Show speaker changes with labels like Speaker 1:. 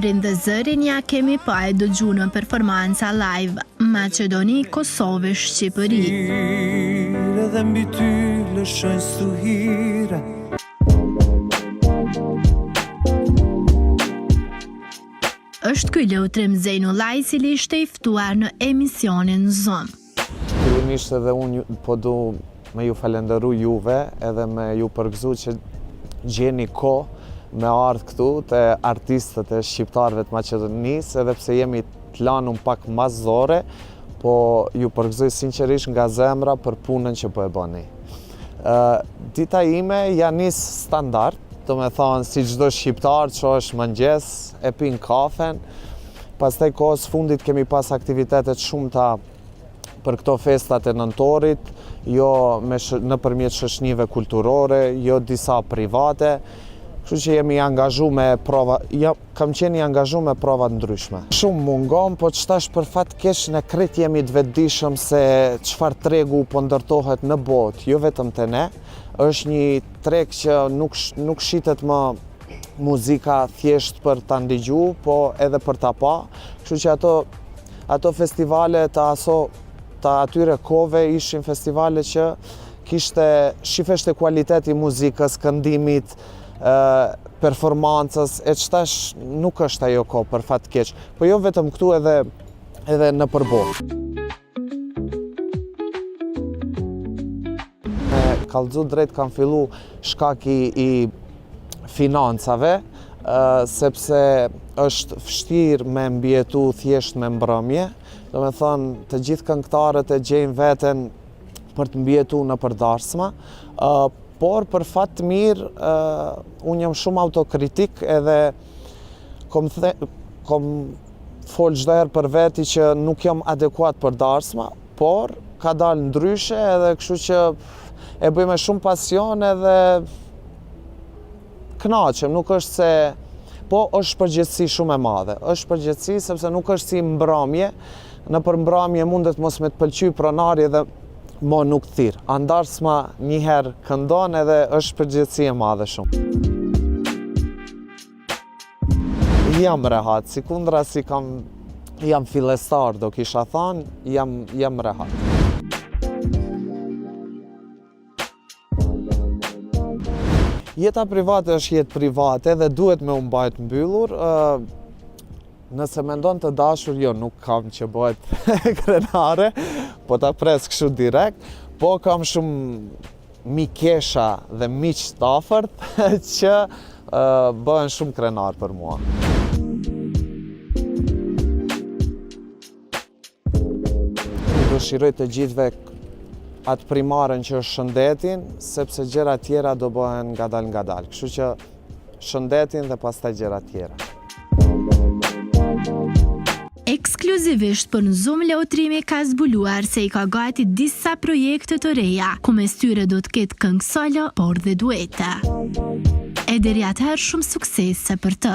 Speaker 1: emrin dhe zërin ja kemi pa e dëgju në performanca live Maqedoni, Kosovë, Shqipëri.
Speaker 2: Dhe mbi ty lëshojnë stuhire.
Speaker 1: Është ky Leutrim Zejnullaj, i cili ishte i ftuar në emisionin Zonë.
Speaker 3: Fillimisht edhe unë po du me ju falenderu juve edhe me ju përgëzu që gjeni kohë me ardhë këtu të artistët e shqiptarëve të Maqedonisë, edhe pse jemi të lanum pak mas zore, po ju përgëzoj sinqerisht nga zemra për punën që po e bëni. Dita ime ja nis standard, do me thonë si çdo shqiptar që është mëngjes, e pin kafen, pastaj kohës fundit kemi pas aktivitetet shumëta për këto festat e nëntorit, jo nëpërmjet shoqënive kulturore, jo disa private, kështu që jemi angazhu me prova, kam qenë i angazhu me prova të ndryshme. Shumë mungon, po ç'tash për fat keq ne krejt jemi të vetëdijshëm se çfarë tregu po ndërtohet në botë, jo vetëm te ne. Është një treg që nuk shitet më muzika thjesht për ta ndëgju, po edhe për ta pa. Kështu që ato festivale të atyre kohëve ishin festivale që shifeshte kualiteti muzikës, këndimit, performancës, e qëtash nuk është ajo kohë për fat keq, po jo vetëm këtu edhe në përbotë. Me kallëzu drejt kam fillu shkaki i financave, sepse është vështirë me mbjetu thjesht me mbrëmje, do me thënë të gjithë këngëtarët e gjejnë veten për të mbjetu në përdarsma, por për fat të mirë, unë jam shumë autokritik edhe kom fol çdo herë për veti që nuk jam adekuat për darsma, por ka dalë ndryshe edhe kështu që e bëj me shumë pasion edhe kënaqem, nuk është se po është përgjegjësi shumë e madhe. Është përgjegjësi sepse nuk është si mbrëmje, në përmbrëmje mundet mos me të pëlqyj pronari edhe mo nuk thirë. Andarsma njëherë këndon edhe është përgjegjësi e madhe shumë. Jam rehat, si kundra si jam fillestar, do kisha thënë, jam rehat. Jeta private është jetë private dhe duhet me u mbajt mbyllur. Nëse mendon të dashur, jo, nuk kam që bëhet krenare, po ta pres kështu direkt, po kam shumë mikesha dhe miq të afërt që bëhen shumë krenar për mua. Dëshiroj të gjithëve atë primaren që është shëndetin, sepse gjëra tjera do bëhen ngadalë. Kështu që shëndetin dhe pastaj gjëra tjera.
Speaker 1: Ekskluzivisht për në Zonë Leutrimi ka zbuluar se i ka gati disa projekte të reja, ku mes tyre do të ketë këngë solo, por dhe duete. E deri atëherë shumë suksese për të.